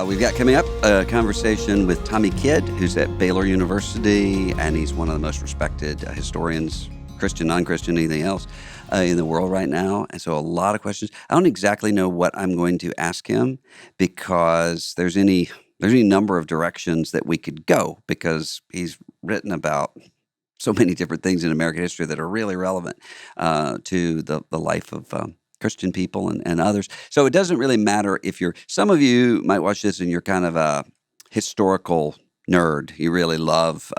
We've got coming up a conversation with Tommy Kidd, who's at Baylor University, and he's one of the most respected historians, Christian, non-Christian, anything else, in the world right now. And so a lot of questions. I don't exactly know what I'm going to ask him because there's any number of directions that we could go because he's written about so many different things in American history that are really relevant to the life of Christian people and others. So it doesn't really matter if some of you might watch this and you're kind of a historical nerd. You really love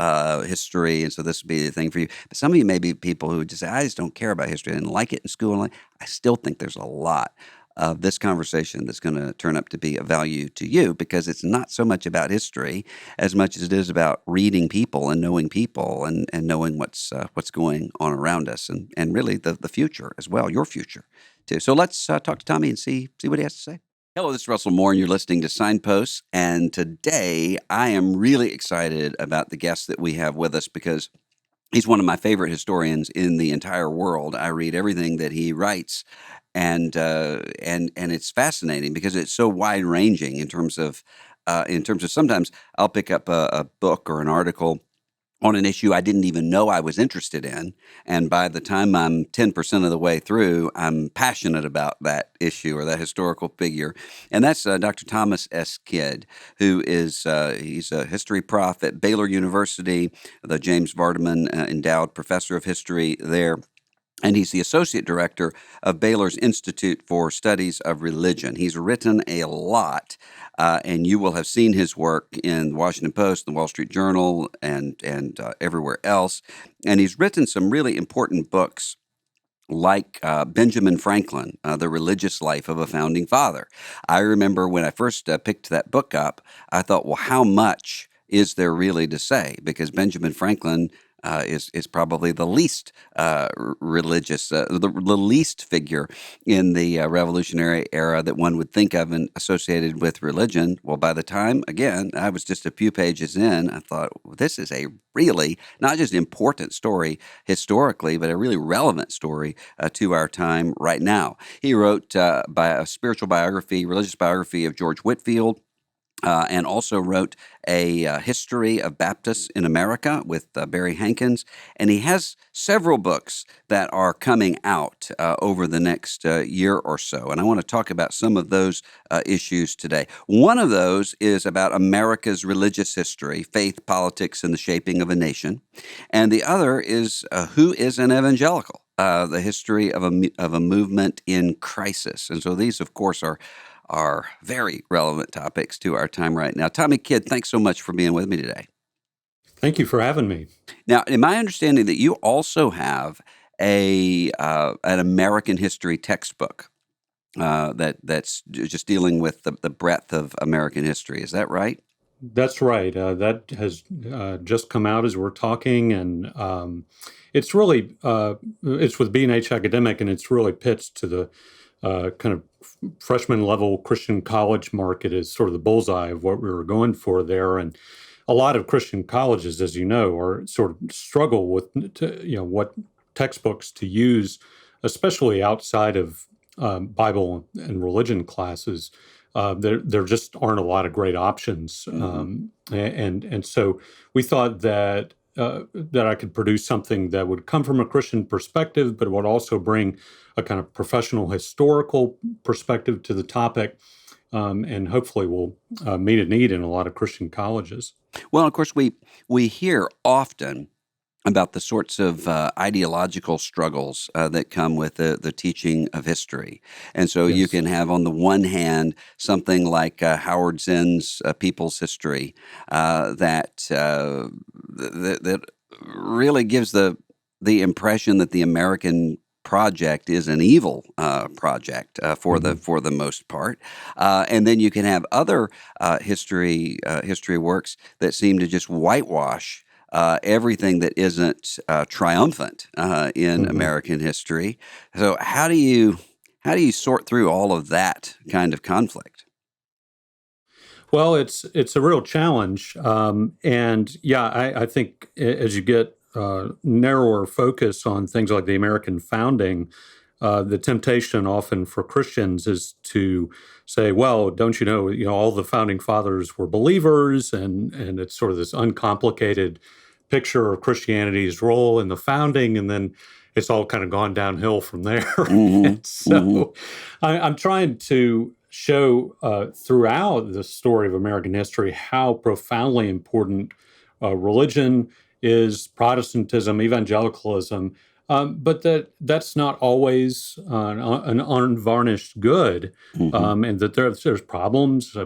history, and so this would be the thing for you. But some of you may be people who just say, I just don't care about history. I didn't like it in school. I still think there's a lot of this conversation that's going to turn up to be of value to you because it's not so much about history as much as it is about reading people and knowing people and knowing what's going on around us and really the future as well, your future too. So let's talk to Tommy and see what he has to say. Hello, this is Russell Moore, and you're listening to Signposts. And today I am really excited about the guest that we have with us because he's one of my favorite historians in the entire world. I read everything that he writes, and it's fascinating because it's so wide ranging in terms of sometimes I'll pick up a book or an article on an issue I didn't even know I was interested in, and by the time I'm 10% of the way through, I'm passionate about that issue or that historical figure, and that's Dr. Thomas S. Kidd, who is he's a history prof at Baylor University, the James Vardaman Endowed Professor of History there. And he's the associate director of Baylor's Institute for Studies of Religion. He's written a lot, and you will have seen his work in the Washington Post, the Wall Street Journal, and everywhere else. And he's written some really important books like Benjamin Franklin, The Religious Life of a Founding Father. I remember when I first picked that book up, I thought, well, how much is there really to say? Because Benjamin Franklin is probably the least religious, the least figure in the Revolutionary era that one would think of and associated with religion. Well, by the time, again, I was just a few pages in, I thought, well, this is a really not just important story historically, but a really relevant story to our time right now. He wrote by a spiritual biography, religious biography of George Whitefield. And also wrote a history of Baptists in America with Barry Hankins. And he has several books that are coming out over the next year or so. And I want to talk about some of those issues today. One of those is about America's religious history, faith, politics, and the shaping of a nation. And the other is who is an evangelical, the history of a movement in crisis. And so these, of course, are very relevant topics to our time right now. Tommy Kidd, thanks so much for being with me today. Thank you for having me. Now, in my understanding that you also have an American history textbook that's just dealing with the breadth of American history. Is that right? That's right. That has just come out as we're talking, and it's really it's with B&H Academic, and it's really pitched to the kind of freshman level Christian college market is sort of the bullseye of what we were going for there. And a lot of Christian colleges, as you know, are sort of struggle with what textbooks to use, especially outside of Bible and religion classes. There just aren't a lot of great options, and so we thought that I could produce something that would come from a Christian perspective, but would also bring a kind of professional historical perspective to the topic, and hopefully will meet a need in a lot of Christian colleges. Well, of course, we hear often about the sorts of ideological struggles that come with the teaching of history. And so you can have, on the one hand, something like Howard Zinn's People's History that really gives the impression that the American project is an evil project for the most part, and then you can have other history works that seem to just whitewash everything that isn't triumphant in American history. So how do you sort through all of that kind of conflict? Well, it's a real challenge, and I think as you get narrower focus on things like the American founding, the temptation often for Christians is to say, well, don't you know, all the founding fathers were believers, and it's sort of this uncomplicated picture of Christianity's role in the founding, and then it's all kind of gone downhill from there. Mm-hmm. And so I'm trying to show throughout the story of American history how profoundly important religion is, Protestantism, evangelicalism, but that's not always an unvarnished good, Mm-hmm. and that there's problems.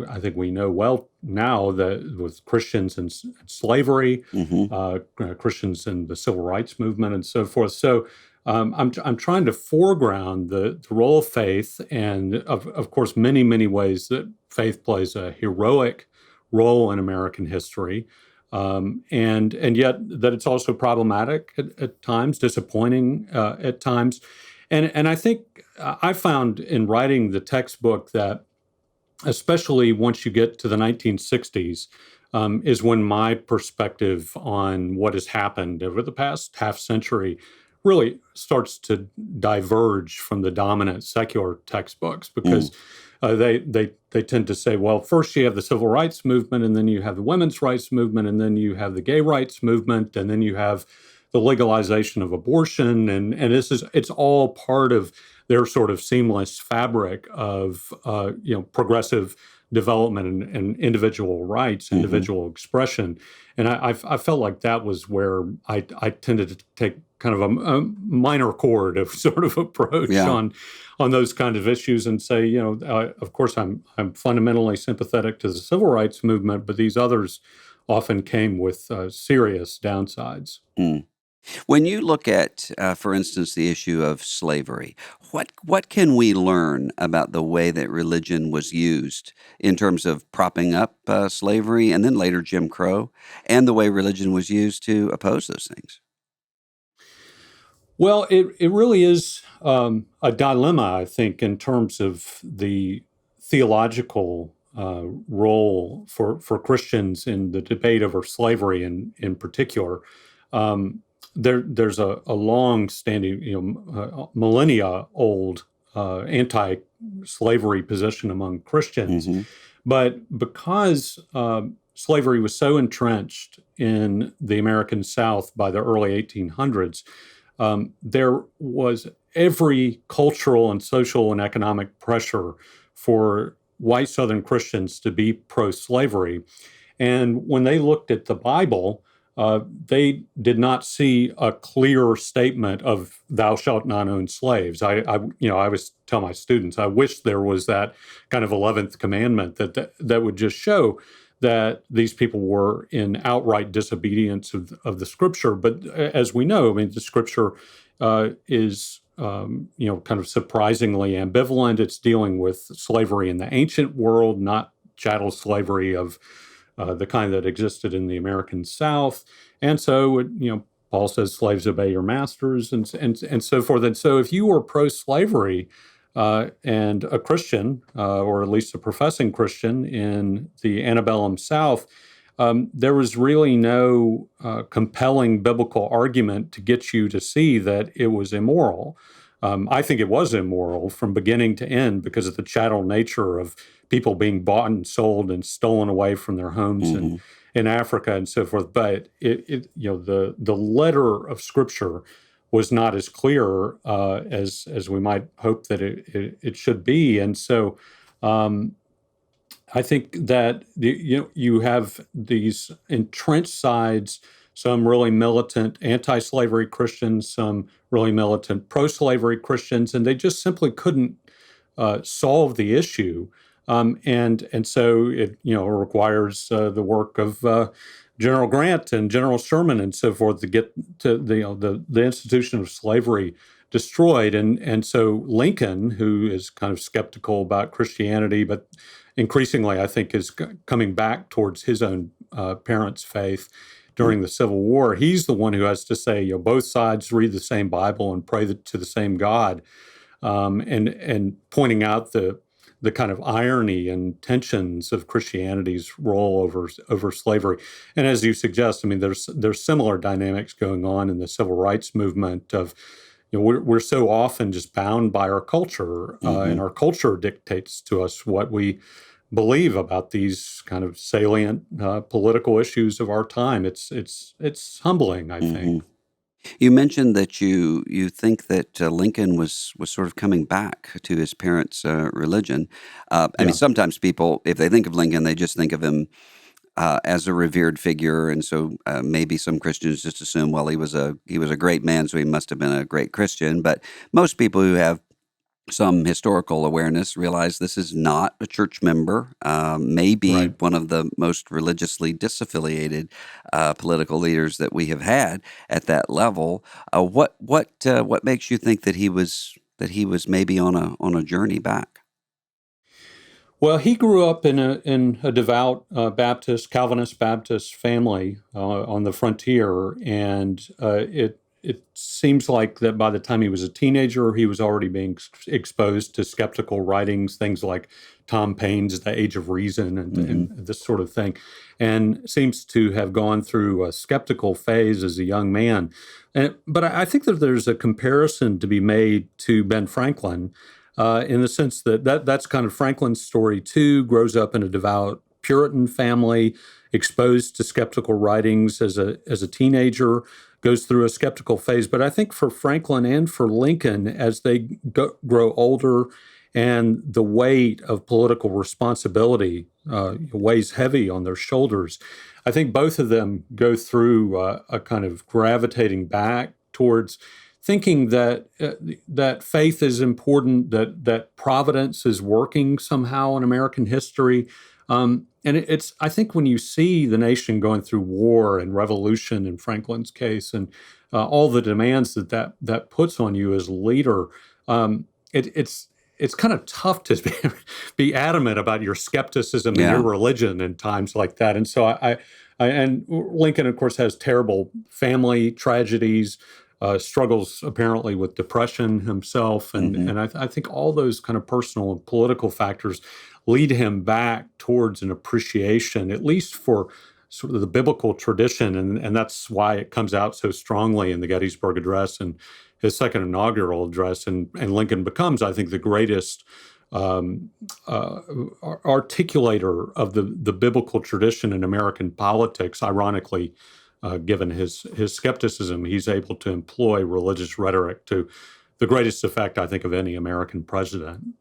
I think we know well now that with Christians and slavery, Mm-hmm. Christians and the civil rights movement, and so forth. So I'm trying to foreground the role of faith, and of course many ways that faith plays a heroic role in American history. And yet that it's also problematic at times, disappointing at times. And I think I found in writing the textbook that, especially once you get to the 1960s, is when my perspective on what has happened over the past half century really starts to diverge from the dominant secular textbooks, because they tend to say, well, first you have the civil rights movement, and then you have the women's rights movement, and then you have the gay rights movement, and then you have the legalization of abortion, and it's all part of their sort of seamless fabric of progressive development and individual rights, Mm-hmm. individual expression. And I felt like that was where I tended to take kind of a minor chord of sort of approach Yeah. on those kind of issues, and say, of course, I'm fundamentally sympathetic to the civil rights movement, but these others often came with serious downsides. Mm. When you look at, for instance, the issue of slavery, what can we learn about the way that religion was used in terms of propping up slavery and then later Jim Crow, and the way religion was used to oppose those things? Well, it really is a dilemma, I think, in terms of the theological role for Christians in the debate over slavery in particular. There's a long-standing, millennia-old anti-slavery position among Christians, Mm-hmm. but because slavery was so entrenched in the American South by the early 1800s, there was every cultural and social and economic pressure for white Southern Christians to be pro-slavery. And when they looked at the Bible, they did not see a clear statement of "Thou shalt not own slaves." I always tell my students, I wish there was that kind of 11th commandment that would just show that these people were in outright disobedience of the Scripture. But as we know, I mean, the Scripture is kind of surprisingly ambivalent. It's dealing with slavery in the ancient world, not chattel slavery of the kind that existed in the American South. And so, Paul says, "Slaves, obey your masters," and so forth. And so, if you were pro-slavery and a Christian, or at least a professing Christian in the antebellum South, there was really no compelling biblical argument to get you to see that it was immoral. I think it was immoral from beginning to end because of the chattel nature of people being bought and sold and stolen away from their homes Mm-hmm. in Africa and so forth. But the letter of Scripture was not as clear as we might hope that it should be. And so I think that you have these entrenched sides, some really militant anti-slavery Christians, some really militant pro-slavery Christians, and they just simply couldn't solve the issue. And so it requires the work of General Grant and General Sherman and so forth to get to the institution of slavery destroyed. And so Lincoln, who is kind of skeptical about Christianity, but increasingly I think is coming back towards his own parents' faith during the Civil War, he's the one who has to say, both sides read the same Bible and pray to the same God, and pointing out the kind of irony and tensions of Christianity's role over slavery. And as you suggest, I mean, there's similar dynamics going on in the civil rights movement of, we're so often just bound by our culture, and Hmm. our culture dictates to us what we believe about these kind of salient political issues of our time. It's humbling, I Hmm. think. You mentioned that you think that Lincoln was sort of coming back to his parents' religion. I mean, Yeah, sometimes people, if they think of Lincoln, they just think of him as a revered figure, and so maybe some Christians just assume, well, he was a great man, so he must have been a great Christian. But most people who have some historical awareness realize this is not a church member, maybe right. one of the most religiously disaffiliated political leaders that we have had at that level. What makes you think that he was maybe on a journey back? Well, he grew up in a devout Baptist, Calvinist Baptist family on the frontier, and it seems like that by the time he was a teenager, he was already being exposed to skeptical writings, things like Tom Paine's *The Age of Reason* and Hmm. this sort of thing, and seems to have gone through a skeptical phase as a young man. But I think that there's a comparison to be made to Ben Franklin in the sense that's kind of Franklin's story too. Grows up in a devout Puritan family, exposed to skeptical writings as a teenager, goes through a skeptical phase. But I think for Franklin and for Lincoln, as they grow older, and the weight of political responsibility weighs heavy on their shoulders, I think both of them go through a kind of gravitating back towards thinking that faith is important, that providence is working somehow in American history. And it's I think when you see the nation going through war and revolution in Franklin's case, and all the demands that puts on you as a leader, it's kind of tough to be adamant about your skepticism and your Yeah. religion in times like that. And so and Lincoln, of course, has terrible family tragedies, struggles apparently with depression himself, and Hmm. I think all those kind of personal and political factors lead him back towards an appreciation, at least for sort of the biblical tradition, and that's why it comes out so strongly in the Gettysburg Address and his second inaugural address, and Lincoln becomes, I think, the greatest um, uh, articulator of the biblical tradition in American politics. Ironically, given his skepticism, he's able to employ religious rhetoric to the greatest effect, I think, of any American president.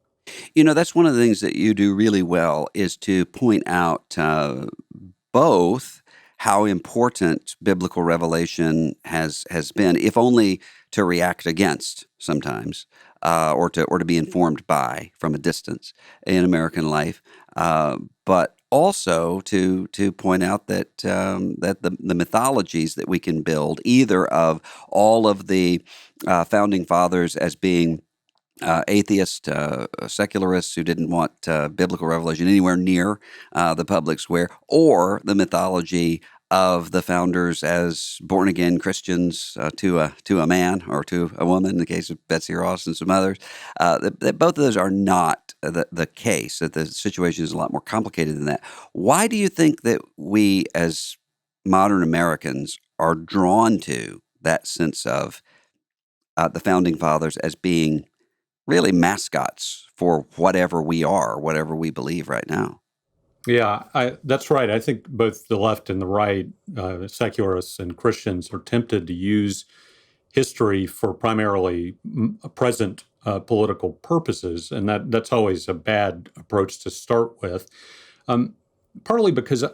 That's one of the things that you do really well is to point out both how important biblical revelation has been, if only to react against sometimes, or to be informed by from a distance in American life, but also to point out that the mythologies that we can build, either of all of the founding fathers as being atheist, secularists who didn't want biblical revelation anywhere near the public square, or the mythology of the founders as born again Christians to a man or to a woman, in the case of Betsy Ross and some others. That both of those are not the case. That the situation is a lot more complicated than that. Why do you think that we, as modern Americans, are drawn to that sense of the founding fathers as being really mascots for whatever we are, whatever we believe right now? Yeah, that's right. I think both the left and the right, secularists and Christians, are tempted to use history for primarily present political purposes, and that's always a bad approach to start with. Um, Partly because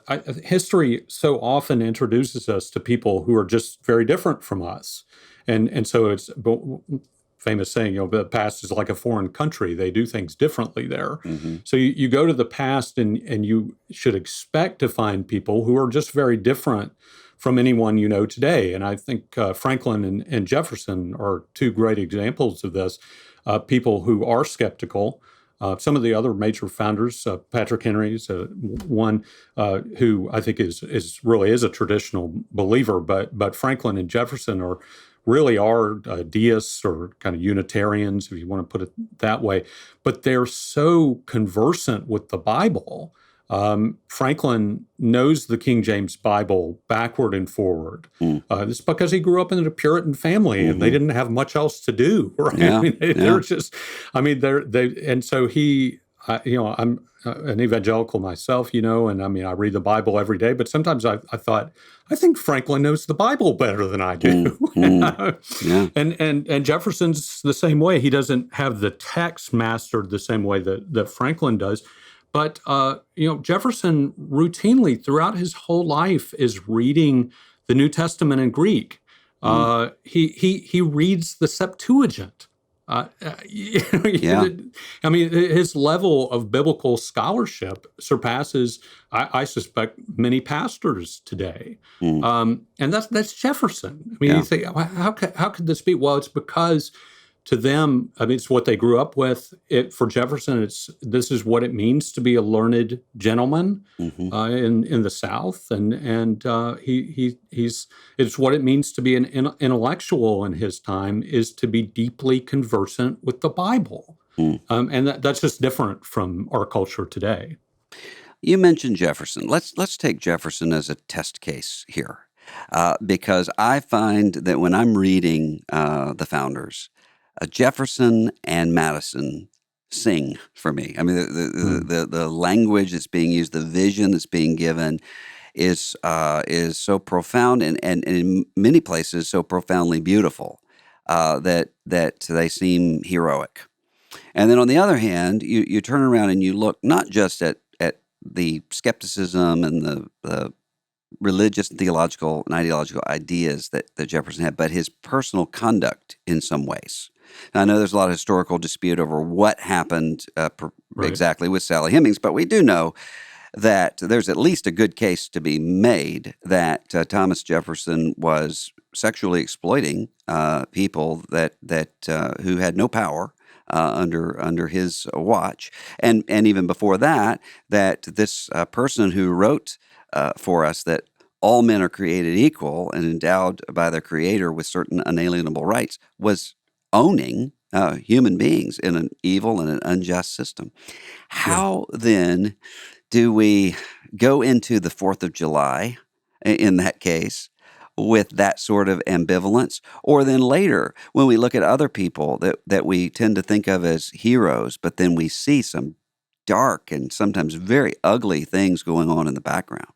history so often introduces us to people who are just very different from us, and so it's famous saying, the past is like a foreign country. They do things differently there. Hmm. So you go to the past, and you should expect to find people who are just very different from anyone you know today. And I think Franklin and Jefferson are two great examples of this. People who are skeptical. Some of the other major founders, Patrick Henry is one who I think is really is a traditional believer, but Franklin and Jefferson really are deists or kind of Unitarians, if you want to put it that way. But they're so conversant with the Bible Franklin knows the King James Bible backward and forward. This is because he grew up in a Puritan family, and they didn't have much else to do, right? Yeah, I mean, yeah. they're just, I mean, and so he, I'm an evangelical myself, and I mean, I read the Bible every day, but sometimes I thought, I think Franklin knows the Bible better than I do. Yeah. And Jefferson's the same way. He doesn't have the text mastered the same way that Franklin does. But Jefferson routinely throughout his whole life is reading the New Testament in Greek. He reads the Septuagint. Yeah. I mean, his level of biblical scholarship surpasses, I suspect, many pastors today. And that's Jefferson. I mean, you think, how could this be? Well, it's because to them, I mean, it's what they grew up with. For Jefferson, this is what it means to be a learned gentleman in the South, and it's what it means to be an intellectual in his time, is to be deeply conversant with the Bible, and that's just different from our culture today. You mentioned Jefferson. Let's take Jefferson as a test case here, because I find that when I'm reading the founders, Jefferson and Madison sing for me. I mean, the language that's being used, the vision that's being given, is so profound, and in many places so profoundly beautiful that they seem heroic. And then on the other hand, you turn around and you look not just at the skepticism and the religious and theological and ideological ideas that Jefferson had, but his personal conduct in some ways. Now, I know there's a lot of historical dispute over what happened exactly with Sally Hemings, but we do know that there's at least a good case to be made that Thomas Jefferson was sexually exploiting people that who had no power under his watch, and even before that this person who wrote for us that all men are created equal and endowed by their Creator with certain unalienable rights was owning human beings in an evil and an unjust system. How then do we go into the 4th of July in that case with that sort of ambivalence? Or then later, when we look at other people that we tend to think of as heroes, but then we see some dark and sometimes very ugly things going on in the background?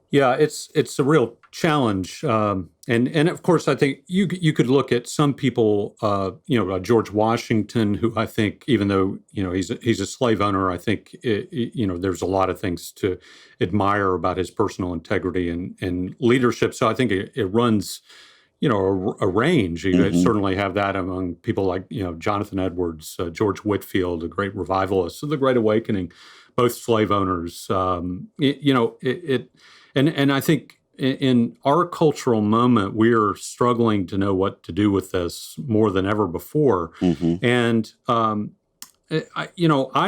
Yeah, it's a real challenge, and of course, I think you could look at some people, George Washington, who I think, even though he's a slave owner, I think there's a lot of things to admire about his personal integrity and leadership. So I think it runs, a range. You certainly have that among people like Jonathan Edwards, George Whitefield, a great revivalist of the Great Awakening, both slave owners. And I think in our cultural moment, we're struggling to know what to do with this more than ever before. And, I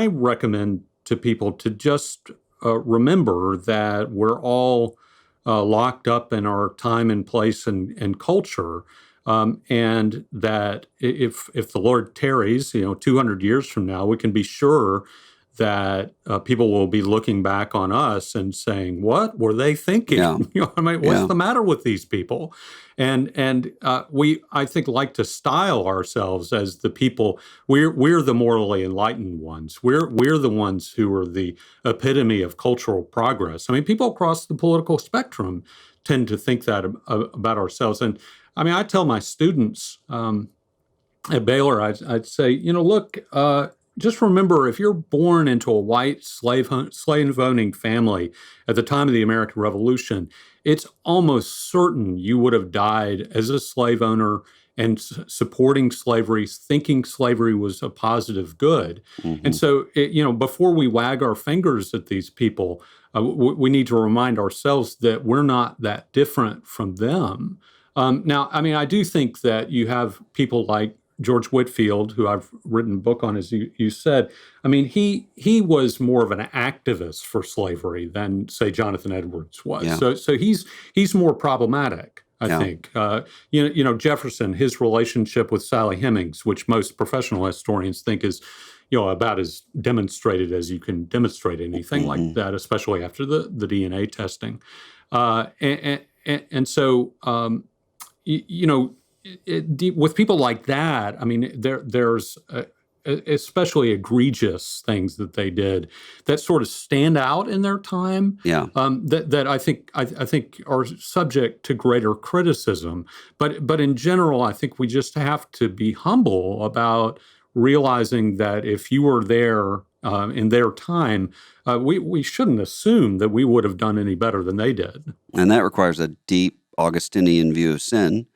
recommend to people to just remember that we're all locked up in our time and place and culture. And that if the Lord tarries, 200 years from now, we can be sure that people will be looking back on us and saying, "What were they thinking? I mean, what's the matter with these people?" And we, I think, like to style ourselves as the people. We're the morally enlightened ones. We're the ones who are the epitome of cultural progress. I mean, people across the political spectrum tend to think that about ourselves. And I mean, I tell my students at Baylor, I'd say, look. Just remember, if you're born into a white slave-owning family at the time of the American Revolution, it's almost certain you would have died as a slave owner and supporting slavery, thinking slavery was a positive good. And so, before we wag our fingers at these people, we need to remind ourselves that we're not that different from them. Now, I mean, I do think that you have people like George Whitefield, who I've written a book on, as you said. I mean, he was more of an activist for slavery than, say, Jonathan Edwards was. Yeah. So he's more problematic, I think. Jefferson, his relationship with Sally Hemings, which most professional historians think is, about as demonstrated as you can demonstrate anything like that, especially after the DNA testing. And so, with people like that, I mean, there's especially egregious things that they did that sort of stand out in their time. Yeah. That I think are subject to greater criticism. But in general, I think we just have to be humble about realizing that if you were there in their time, we shouldn't assume that we would have done any better than they did. And that requires a deep Augustinian view of sin,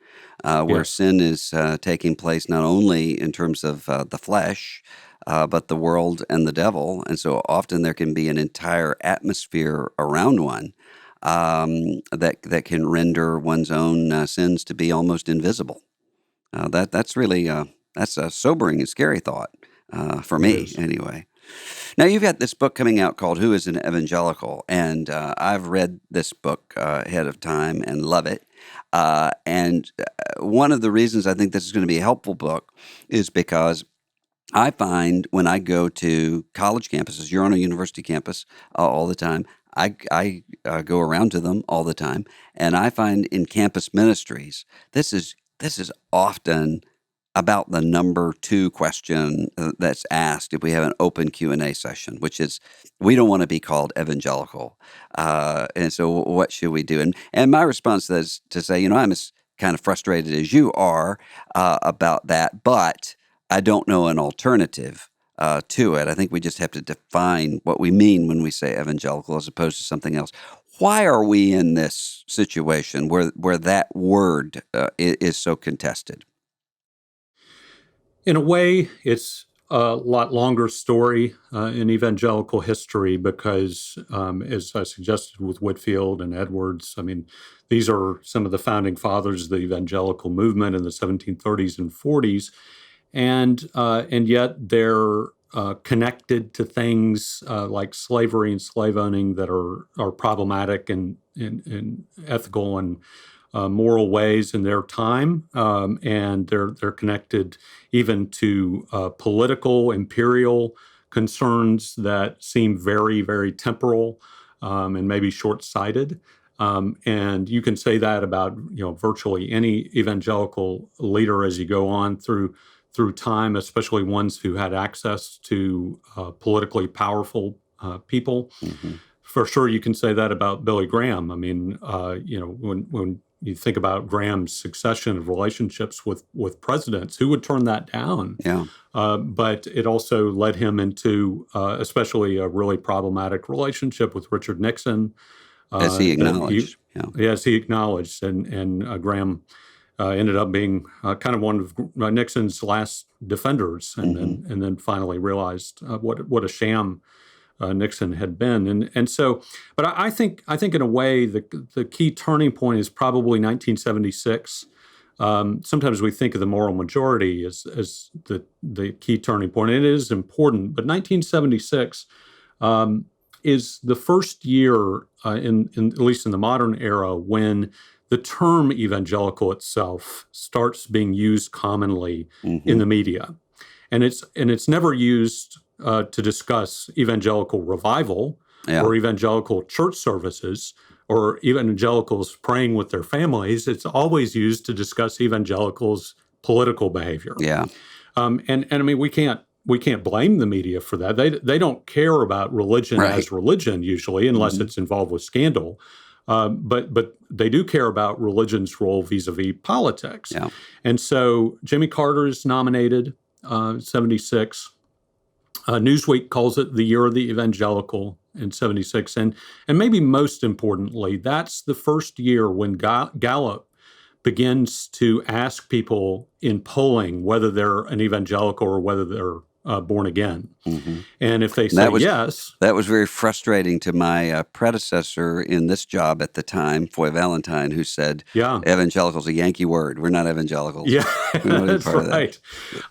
where Yes. sin is taking place not only in terms of the flesh, but the world and the devil. And so often there can be an entire atmosphere around one that can render one's own sins to be almost invisible. That's really that's a sobering and scary thought for It me, is. anyway. Now, you've got this book coming out called Who is an Evangelical? And I've read this book ahead of time and love it. And one of the reasons I think this is going to be a helpful book is because I find when I go to college campuses, you're on a university campus all the time. I go around to them all the time, and I find in campus ministries, this is often about the number 2 question that's asked if we have an open Q&A session, which is, we don't want to be called evangelical. And so what should we do? And my response is to say, I'm as kind of frustrated as you are about that, but I don't know an alternative to it. I think we just have to define what we mean when we say evangelical as opposed to something else. Why are we in this situation where that word is so contested? In a way, it's a lot longer story in evangelical history because, as I suggested with Whitefield and Edwards, I mean, these are some of the founding fathers of the evangelical movement in the 1730s and 40s, and yet they're connected to things like slavery and slave owning that are problematic in ethical and moral ways in their time, and they're connected even to political, imperial concerns that seem very, very temporal and maybe short-sighted. And you can say that about virtually any evangelical leader as you go on through time, especially ones who had access to politically powerful people. Mm-hmm. For sure, you can say that about Billy Graham. I mean, when you think about Graham's succession of relationships with presidents, who would turn that down? Yeah. But it also led him into especially a really problematic relationship with Richard Nixon. As he acknowledged. Yes, he acknowledged. And Graham ended up being kind of one of Nixon's last defenders, and then finally realized what a sham Nixon had been, and so. But I think in a way the key turning point is probably 1976. Sometimes we think of the moral majority as the key turning point. It is important, but 1976 is the first year in at least in the modern era when the term evangelical itself starts being used commonly in the media, and it's never used to discuss evangelical revival or evangelical church services or evangelicals praying with their families. It's always used to discuss evangelicals' political behavior. Yeah. And I mean, we can't blame the media for that. They don't care about religion as religion usually, unless it's involved with scandal. But they do care about religion's role vis-a-vis politics. Yeah. And so Jimmy Carter is nominated 76. Newsweek calls it the year of the evangelical in 76. And maybe most importantly, that's the first year when Gallup begins to ask people in polling whether they're an evangelical or whether they're born again. And if they say yes. That was very frustrating to my predecessor in this job at the time, Foy Valentine, who said, evangelical's a Yankee word. We're not evangelicals. Yeah, that's right.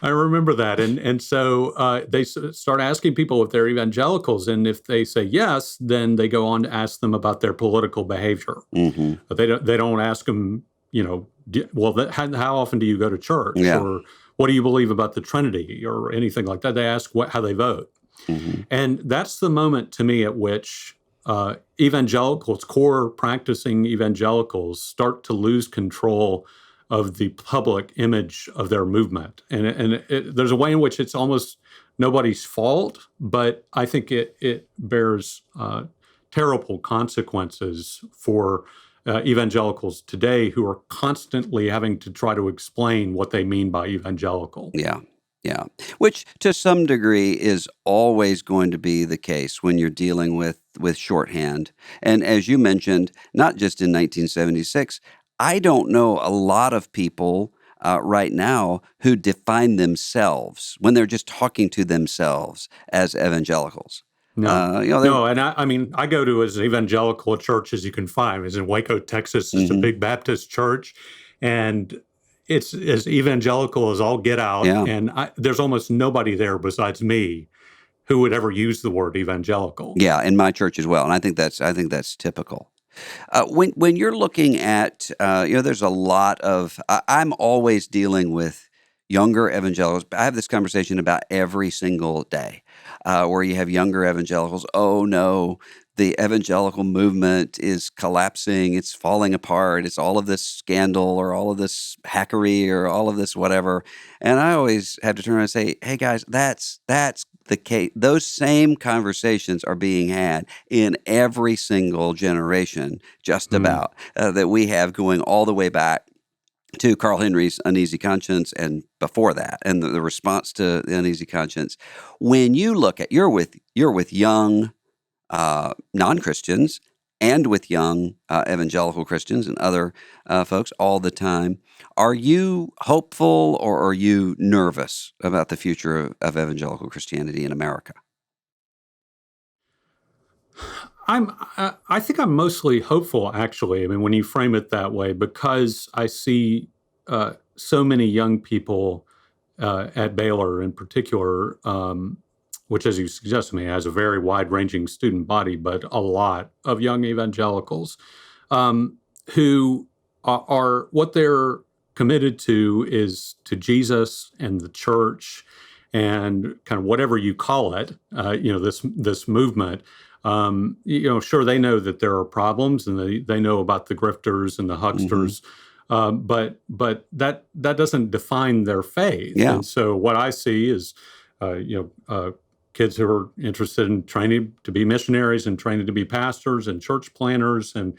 I remember that. And so they start asking people if they're evangelicals. And if they say yes, then they go on to ask them about their political behavior. They don't ask them, how often do you go to church? Yeah. Or what do you believe about the Trinity or anything like that. They ask how they vote. Hmm. And that's the moment to me at which evangelicals, core practicing evangelicals, start to lose control of the public image of their movement. And there's a way in which it's almost nobody's fault, but I think it bears terrible consequences for evangelicals today who are constantly having to try to explain what they mean by evangelical. Yeah. Yeah. Which to some degree is always going to be the case when you're dealing with shorthand. And as you mentioned, not just in 1976, I don't know a lot of people right now who define themselves when they're just talking to themselves as evangelicals. No, They're. no, and I mean, I go to as evangelical a church as you can find. It's in Waco, Texas. It's a Mhm. big Baptist church, and it's as evangelical as all get out. Yeah. And there's almost nobody there besides me who would ever use the word evangelical. Yeah, in my church as well, and I think that's typical. When you're looking at, there's a lot of. I'm always dealing with younger evangelicals. I have this conversation about every single day, where you have younger evangelicals. Oh no, the evangelical movement is collapsing. It's falling apart. It's all of this scandal, or all of this hackery, or all of this whatever. And I always have to turn around and say, "Hey guys, that's the case. Those same conversations are being had in every single generation, just Mm. about, that we have going all the way back to Carl Henry's Uneasy Conscience and before that, and the response to the Uneasy Conscience. When you look at, you're with young non-Christians and with young evangelical Christians and other folks all the time. Are you hopeful or are you nervous about the future of evangelical Christianity in America? I think I'm mostly hopeful, actually. I mean, when you frame it that way, because I see so many young people at Baylor in particular, which, as you suggest to me, has a very wide-ranging student body, but a lot of young evangelicals um, who are what they're committed to is to Jesus and the church and kind of whatever you call it, this movement. Sure, they know that there are problems, and they know about the grifters and the Hmm. hucksters, but that doesn't define their faith. Yeah. And so what I see is, kids who are interested in training to be missionaries and training to be pastors and church planners, and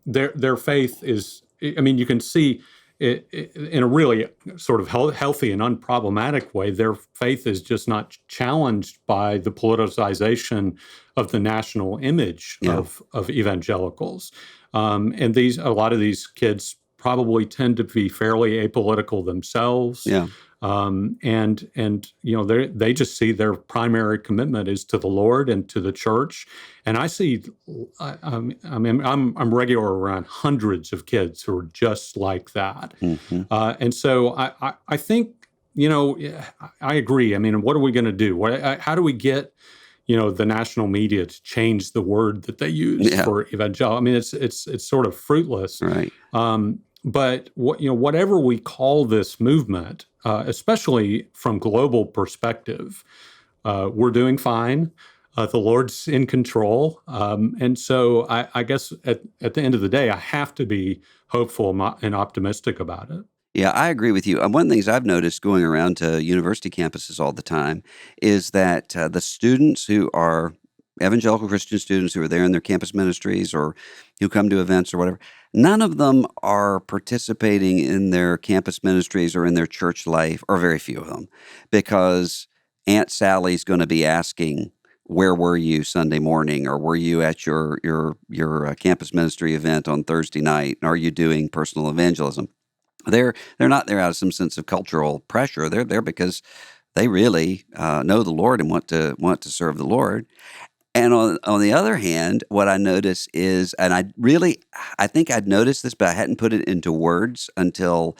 their faith is. I mean, you can see it in a really sort of healthy and unproblematic way. Their faith is just not challenged by the politicization of the national image Yeah. of evangelicals. And a lot of these kids probably tend to be fairly apolitical themselves. Yeah. And they just see their primary commitment is to the Lord and to the church. And I see, I mean, I'm regular around hundreds of kids who are just like that. Hmm. And so I think, I agree. I mean, what are we going to do? How do we get the national media to change the word that they use Yeah. for evangelical? I mean, it's sort of fruitless. Right. But whatever we call this movement, especially from global perspective, we're doing fine. The Lord's in control, and so I guess at the end of the day, I have to be hopeful and optimistic about it. Yeah, I agree with you. One of the things I've noticed going around to university campuses all the time is that the students who are evangelical Christian students who are there in their campus ministries or who come to events or whatever, none of them are participating in their campus ministries or in their church life, or very few of them, because Aunt Sally's going to be asking, "Where were you Sunday morning?" or "Were you at your campus ministry event on Thursday night? Are you doing personal evangelism?" They're not there out of some sense of cultural pressure. They're there because they really know the Lord and want to serve the Lord. And on the other hand, what I notice is, and I think I'd noticed this, but I hadn't put it into words until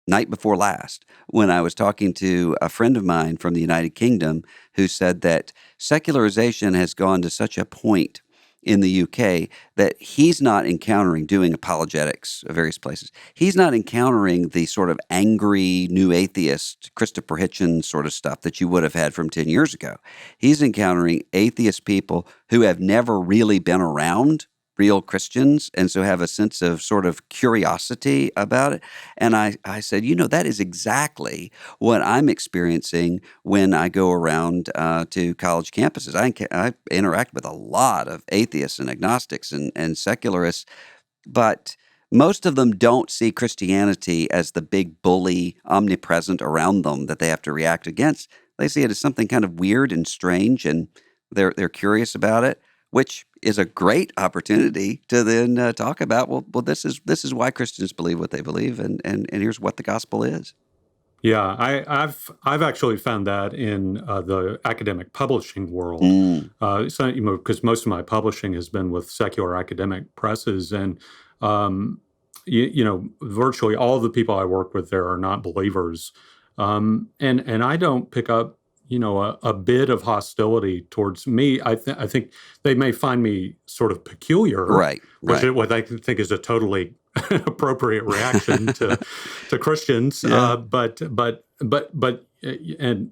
night before last, when I was talking to a friend of mine from the United Kingdom who said that secularization has gone to such a point in the UK that he's not encountering doing apologetics of various places. He's not encountering the sort of angry new atheist, Christopher Hitchens sort of stuff that you would have had from 10 years ago. He's encountering atheist people who have never really been around real Christians and so have a sense of sort of curiosity about it. And I said, that is exactly what I'm experiencing when I go around to college campuses. I interact with a lot of atheists and agnostics and secularists, but most of them don't see Christianity as the big bully omnipresent around them that they have to react against. They see it as something kind of weird and strange, and they're curious about it, which is a great opportunity to then talk about, well, this is why Christians believe what they believe, and here's what the gospel is. Yeah, I've actually found that in the academic publishing world. So, because most of my publishing has been with secular academic presses, and virtually all the people I work with there are not believers, and I don't pick up a bit of hostility towards me. I think they may find me sort of peculiar, right? What I think is a totally appropriate reaction to Christians. Yeah. But and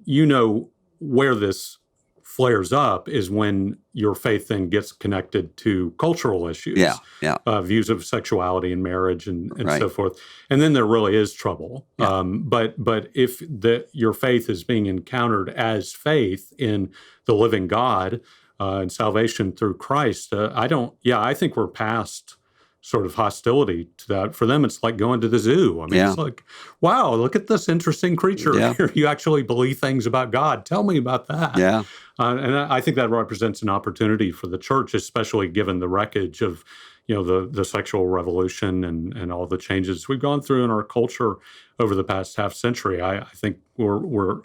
where this flares up is when your faith then gets connected to cultural issues, views of sexuality and marriage and so forth, and then there really is trouble. But if your faith is being encountered as faith in the living God and salvation through Christ, I think we're past sort of hostility to that. For them, it's like going to the zoo. I mean, it's like, wow, look at this interesting creature. Here. You actually believe things about God. Tell me about that. Yeah. And I think that represents an opportunity for the church, especially given the wreckage of, the sexual revolution and all the changes we've gone through in our culture over the past half century. I think we're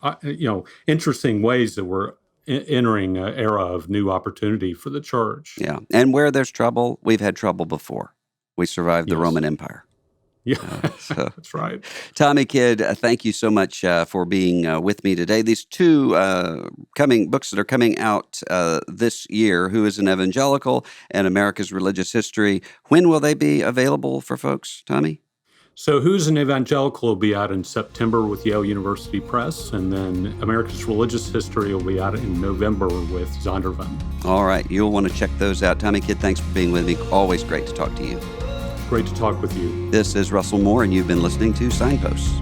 interesting ways that we're entering an era of new opportunity for the church. Yeah. And where there's trouble, we've had trouble before. We survived the Roman Empire. Yeah, that's right. Tommy Kidd, thank you so much for being with me today. These two coming books that are coming out this year, Who is an Evangelical and America's Religious History, when will they be available for folks, Tommy? So Who's an Evangelical will be out in September with Yale University Press, and then America's Religious History will be out in November with Zondervan. All right. You'll want to check those out. Tommy Kidd, thanks for being with me. Always great to talk to you. Great to talk with you. This is Russell Moore, and you've been listening to Signposts.